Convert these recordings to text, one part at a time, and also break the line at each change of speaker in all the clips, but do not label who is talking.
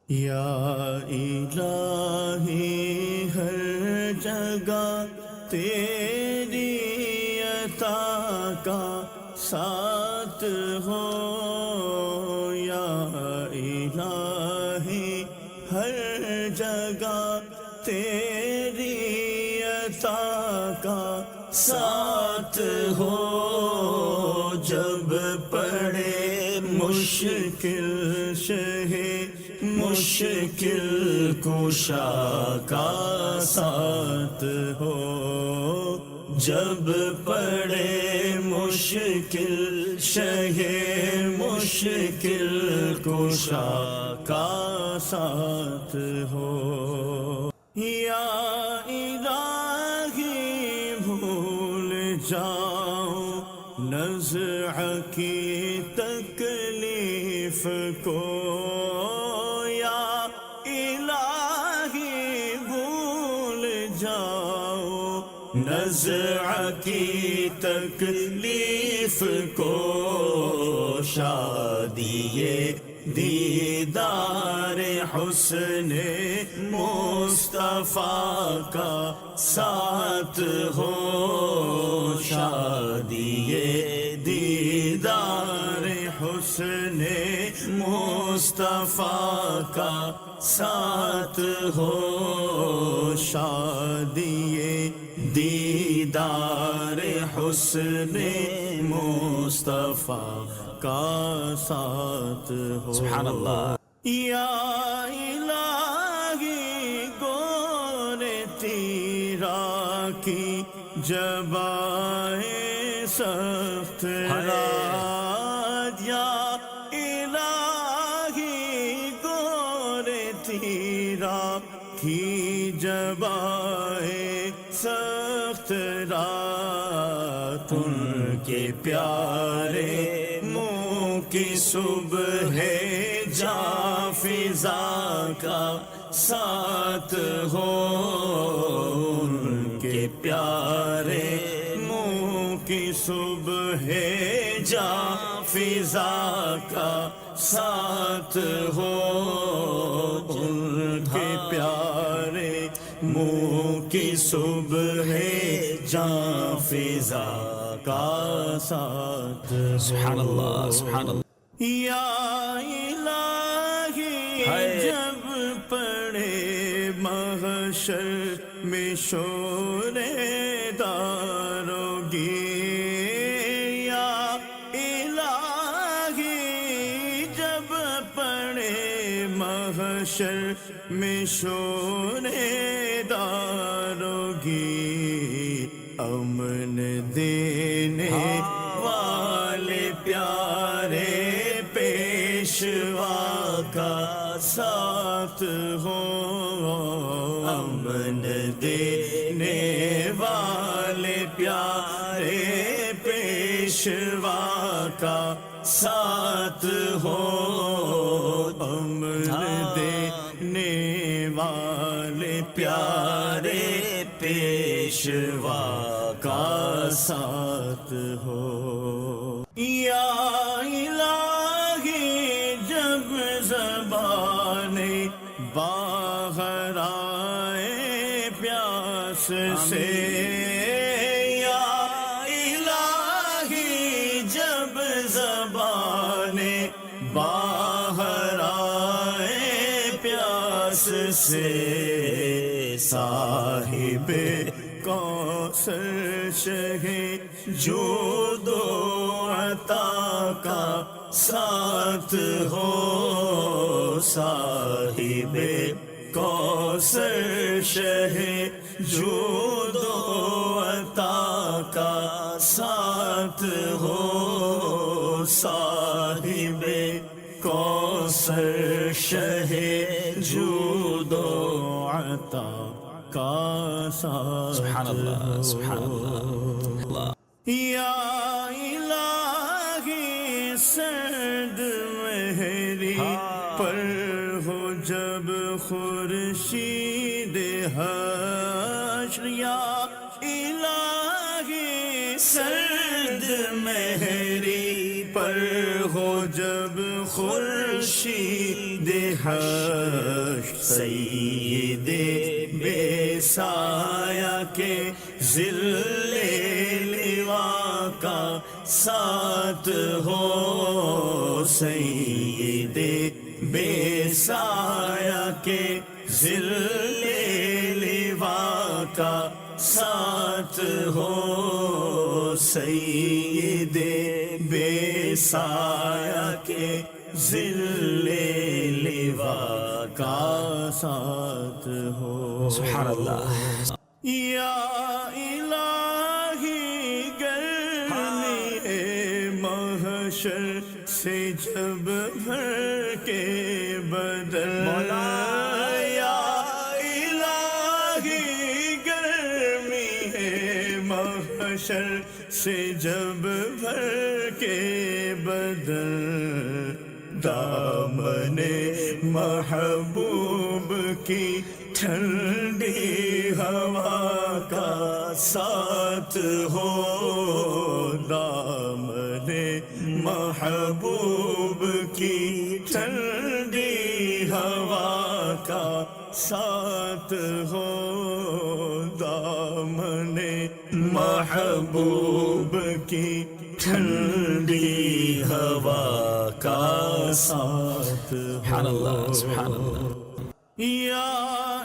یا الہی ہر جگہ تیری عطا کا ساتھ ہو، یا الہی ہر جگہ تیری عطا کا ساتھ ہو، جب پڑے مشکل شہ مشکل کشا کا ساتھ ہو، جب پڑے مشکل شہ مشکل کشا کا ساتھ ہو، یا الہی بھول جاؤں نزع کی تکلیف کو، یا الہی بھول جاؤ نزع کی تکلیف کو، شادی دیدار حسن مصطفیٰ کا ساتھ ہو، شادی دیدار حسن مصطفیٰ کا ساتھ ہو، شادی دیدار حسن مصطفیٰ کا ساتھ ہو،
سبحان اللہ۔
یا الہی گور تیرا کی جب آئے سخت رات، یا الہی گور تیرا کی جب آئے سخت رات، ان کے پیارے کی صبح جاں فضا کا ساتھ ہو، ان کے پیارے منہ کی صبح جاں فضا کا ساتھ ہو، ان کے پیارے منہ کی صبح جاں فضا کا ساتھ ہو،
سبحان اللہ سبحان اللہ۔
یا الہی جب پڑے محشر میں شور داروگی، یا الہی جب پڑے محشر میں شور داروگی، امن دینے والے پیارے پیشوا کا ساتھ ہو، امن دینے والے پیارے پیشوا کا ساتھ ہو، امن دینے والے پیارے پیشوا کا ساتھ ہو، یا زبانیں باہر آئے پیاس سے، یا الہی جب زبانیں باہر آئے پیاس سے، صاحب کوثر شہ جود و عطا کا ساتھ ہو، صاحب کوثر شہ جود و عطا کا ساتھ ہو، صاحب کوثر شہ جود و عطا کا ساتھ،
سبحان اللہ سبحان اللہ۔
یا الہی سرد مہری پر ہو جب خورشید حشر، یا الہی سرد مہری پر ہو جب خورشید خورشید حشر سید بے سایہ کے ظل لوا کا ساتھ ہو سید بے سایہ کے ظل لوا کا ساتھ ہو سید بے سایہ کے ظل لوا کا ساتھ ہو
سبحان اللہ
یا الہی گرمی محشر سے جب بھر کے بدل یا الہی گرمی محشر سے جب بھر کے بدل دامن محبوب کی ٹھنڈی ہوا کا ساتھ ہو دامن محبوب کی ٹھنڈی ہوا کا ساتھ ہو دامن محبوب کی ٹھنڈی ہوا کا ساتھ
سبحان اللہ سبحان اللہ
یا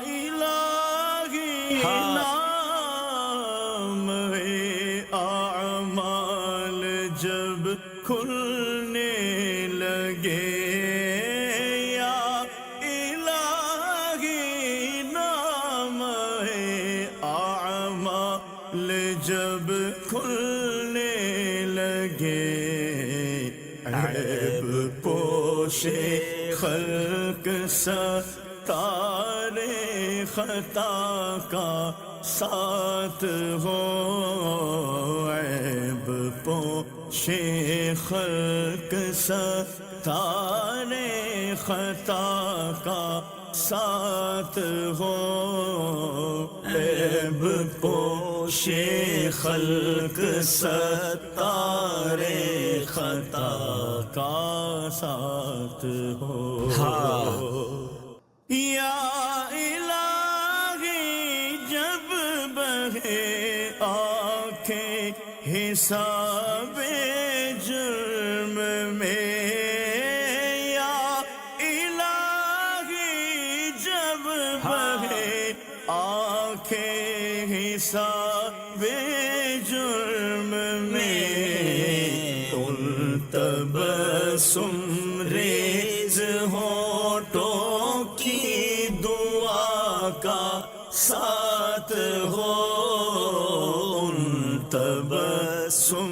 الہی نام اعمال جب کھلنے لگے یا الہی نام اعمال جب کھلنے لگے عیب پوش خلق ستار خطا کا ساتھ ہو عیب پوش خلق ستار خطا کا ساتھ ہو عیب پوش خلق ستار خطا کا ساتھ ہو یا الہی جب بہے آنکھیں حساب جرم میں یا الہی جب بہے آنکھیں حساب جرم میں تبسم ریز ہونٹوں کی دعا کا ساتھ ہو تبسم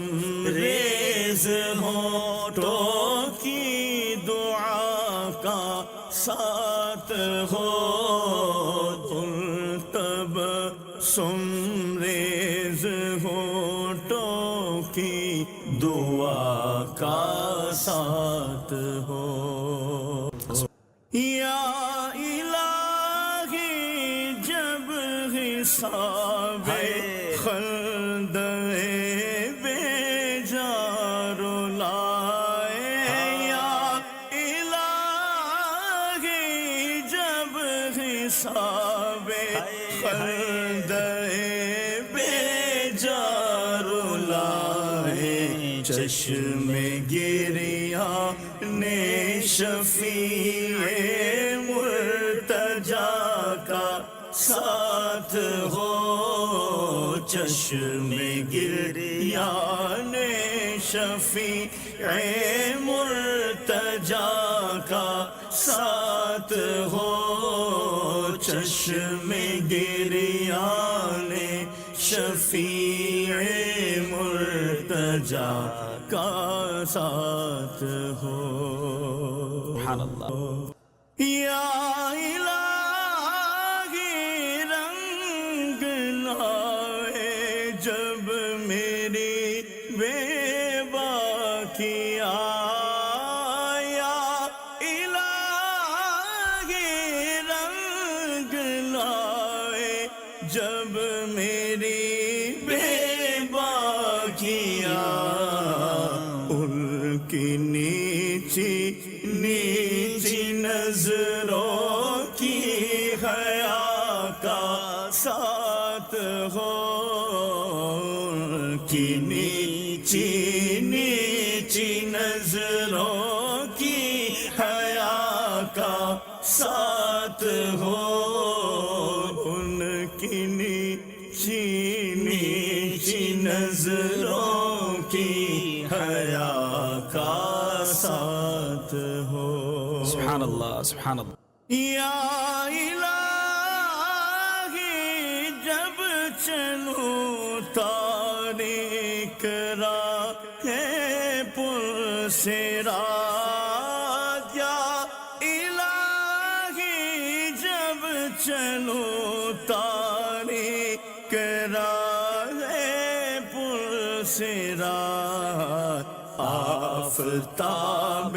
ریز ہونٹوں کی دعا کا ساتھ ہو تبسم ریز ہونٹوں کی دعا کا ساتھ ہو یا الہی جب حساب خلدے بیجار لائے یا الہی جب حساب خلدے بیجار لائے چشم گریہ نے شفیع مرتجا کا ساتھ ہو چشم گریہ نے شفیع مرتجا کا ساتھ ہو چشم گریہ نے شفیع مرتجا کا ساتھ ہو
سبحان اللہ
یا الہی رنگ لائے جب میری بے باکی یا الہی رنگ لائے جب میری بے باکیاں ان کی نیچی کی نیچی نیچی نظروں کی حیا کا ساتھ ہو، ان کی نیچی نیچی نظروں کی حیا کا ساتھ ہو۔
سبحان اللہ سبحان اللہ۔
یا الہی جب چلوں تاریک راہ پرسرات، یا الہی جب چلوں تاریک راہ پرسرات، آفتاب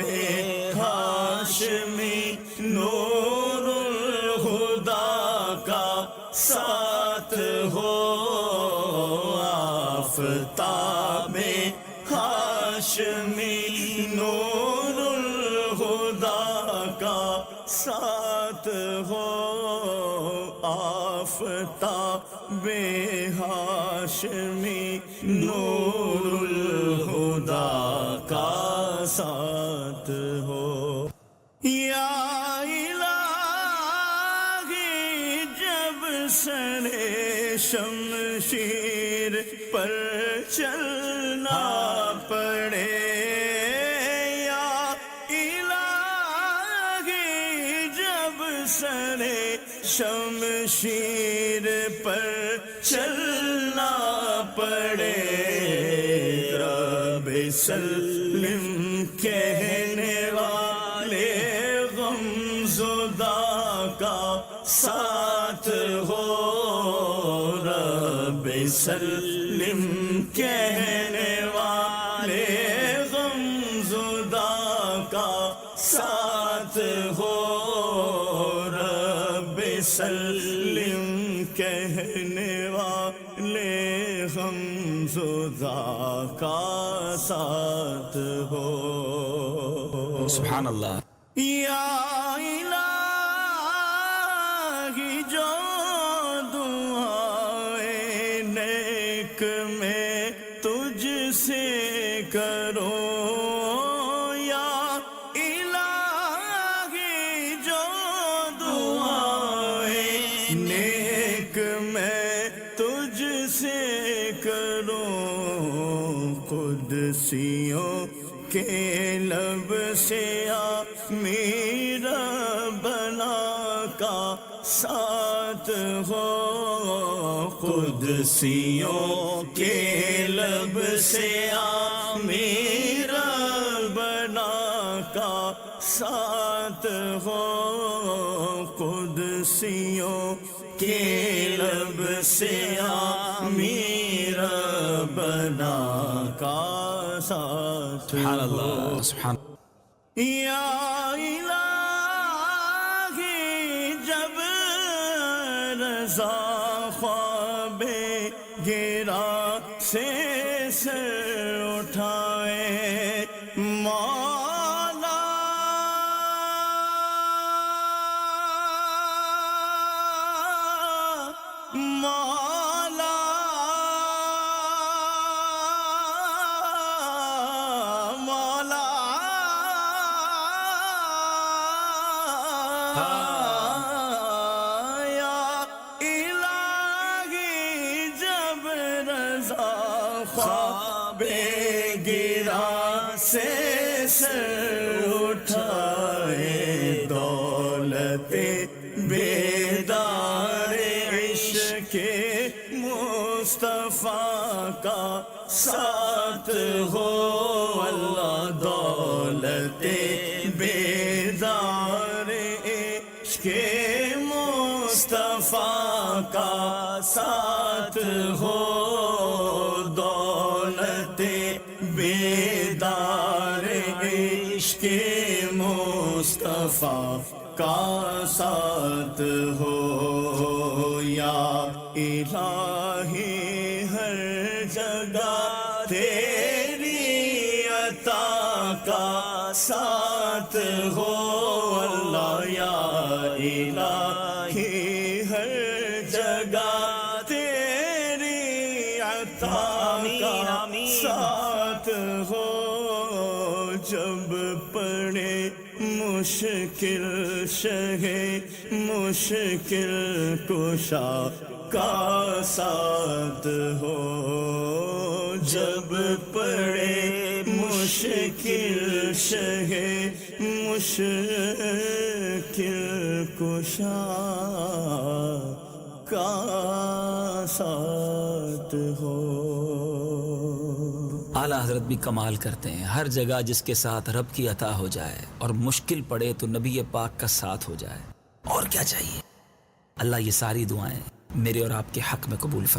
ہاشمی نور الہدا کا ساتھ ہو، آفتاب ہاشمی نور الہدا کا ساتھ ہو، آفتاب ہاشمی نور الہدا کا ساتھ ہو۔ یا الہی جب سر شمشیر پر چلنا پڑے، یا الہی جب سر شمشیر پر چلنا پڑے، رب سلم کہنے والے غم زدہ کا ساتھ ہو، رب سلم کہنے والے غم زدہ کا ساتھ ہو، رب سلم کہنے والے غم زدہ کا ساتھ ہو۔
سبحان اللہ۔
یا الہی جو دعائیں نیک میں تجھ سے کرو، یا الہی جو دعائیں نیک میں تجھ سے کرو، قدسیوں کے لب سے آمین ربنا کا ساتھ ہو، قدسیوں کے لب سے آمین ربنا کا ساتھ ہو، قدسیوں کے لب سے آمین ربنا کا ساتھ
سبحان
ہو۔
اللہ سبحان اللہ۔
یا الہی جب رضا خواب گرا سے سر اٹھائے، مولا مولا مولا یا الہی جب رضا خواب گرا سے سر اٹھائے، دولت بیدار عشق مصطفیٰ کا ساتھ ہو، اللہ دولت بیدار عشق مصطفیٰ کا ساتھ ہو، دولت بیدار عشق مصطفیٰ کا ساتھ ہو۔ یا الہی ہر جگہ تیری عطا کا ساتھ ہو، اللہ یا الہی ہر جگہ تیری عطا کا پڑے مشکل شہ مشکل کشا کا ساتھ ہو، جب پڑے مشکل شہ مشکل کشا کا ساتھ ہو۔
اعلیٰ حضرت بھی کمال کرتے ہیں، ہر جگہ جس کے ساتھ رب کی عطا ہو جائے اور مشکل پڑے تو نبی پاک کا ساتھ ہو جائے، اور کیا چاہیے؟ اللہ یہ ساری دعائیں میرے اور آپ کے حق میں قبول فرمائے۔